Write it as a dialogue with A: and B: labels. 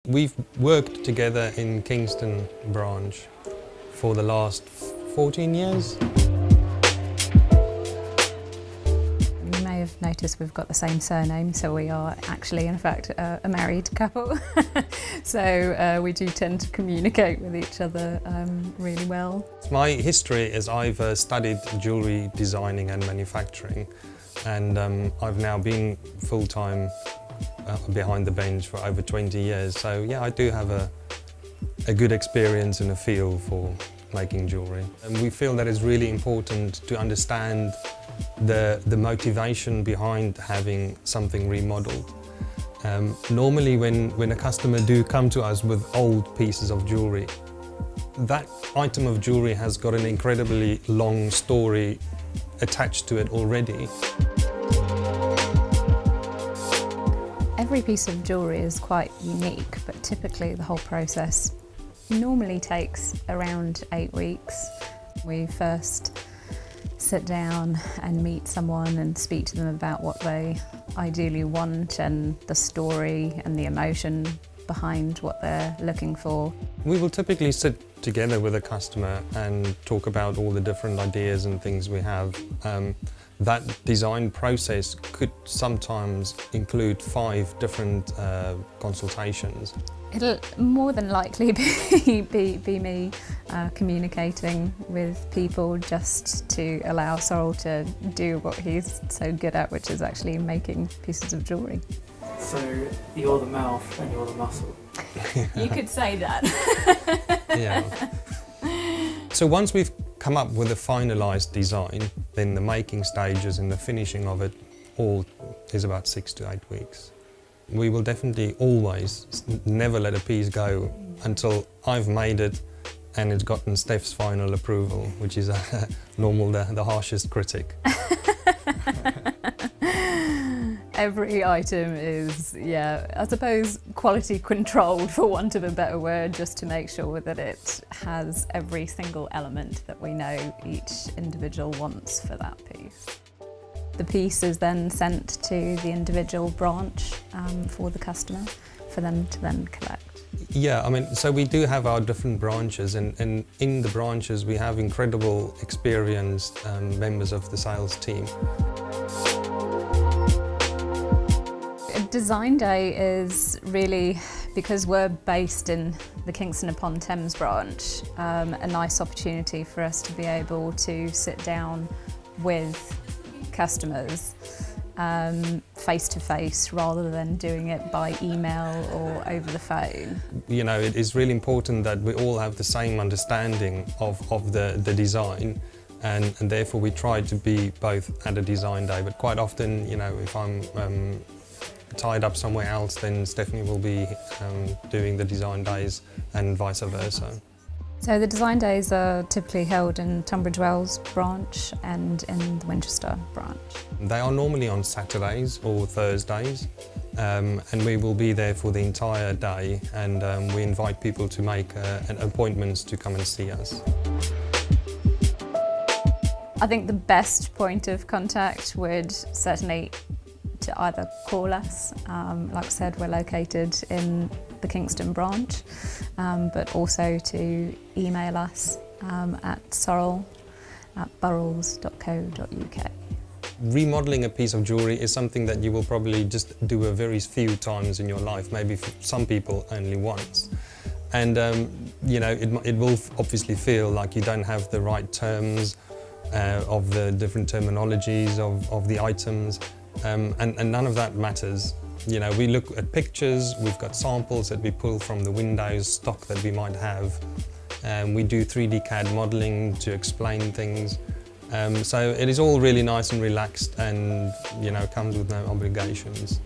A: We've worked together in Kingston branch for the last 14 years.
B: You may have noticed we've got the same surname, so we are actually, in fact, a married couple. So we do tend to communicate with each other really well.
A: My history is I've studied jewellery designing and manufacturing, and I've now been full-time behind the bench for over 20 years. So yeah, I do have a good experience and a feel for making jewellery. And we feel that it's really important to understand the motivation behind having something remodeled. Normally when a customer do come to us with old pieces of jewellery, that item of jewellery has got an incredibly long story attached to it already.
B: Every piece of jewellery is quite unique, but typically the whole process normally takes around 8 weeks. We first sit down and meet someone and speak to them about what they ideally want and the story and the emotion behind what they're looking for.
A: We will typically sit together with a customer and talk about all the different ideas and things we have. That design process could sometimes include 5 different consultations.
B: It'll more than likely be me communicating with people just to allow Sarel to do what he's so good at, which is actually making pieces of jewellery.
C: So you're the mouth and you're the muscle.
B: You could say that.
A: Yeah. So once we've come up with a finalised design, then the making stages and the finishing of it all is about 6 to 8 weeks. We will definitely always never let a piece go until I've made it and it's gotten Steph's final approval, which is normal, the harshest critic.
B: Every item is, I suppose, quality controlled, for want of a better word, just to make sure that it has every single element that we know each individual wants for that piece. The piece is then sent to the individual branch for the customer, for them to then collect.
A: Yeah, I mean, so we do have our different branches, and in the branches we have incredible experienced members of the sales team.
B: Design Day is really, because we're based in the Kingston upon Thames branch, a nice opportunity for us to be able to sit down with customers face to face rather than doing it by email or over the phone.
A: You know, it is really important that we all have the same understanding of the design, and therefore we try to be both at a design day, but quite often, you know, if I'm tied up somewhere else, then Stephanie will be doing the design days and vice versa.
B: So the design days are typically held in Tunbridge Wells branch and in the Winchester branch.
A: They are normally on Saturdays or Thursdays, and we will be there for the entire day, and we invite people to make appointments to come and see us.
B: I think the best point of contact would certainly to either call us, like I said, we're located in the Kingston branch, but also to email us at sarel@burrells.co.uk.
A: Remodelling a piece of jewellery is something that you will probably just do a very few times in your life, maybe for some people only once. And you know, it will obviously feel like you don't have the right terms of the different terminologies of the items. And none of that matters. You know, we look at pictures, we've got samples that we pull from the windows, stock that we might have. We do 3D CAD modelling to explain things. So it is all really nice and relaxed, and, you know, comes with no obligations.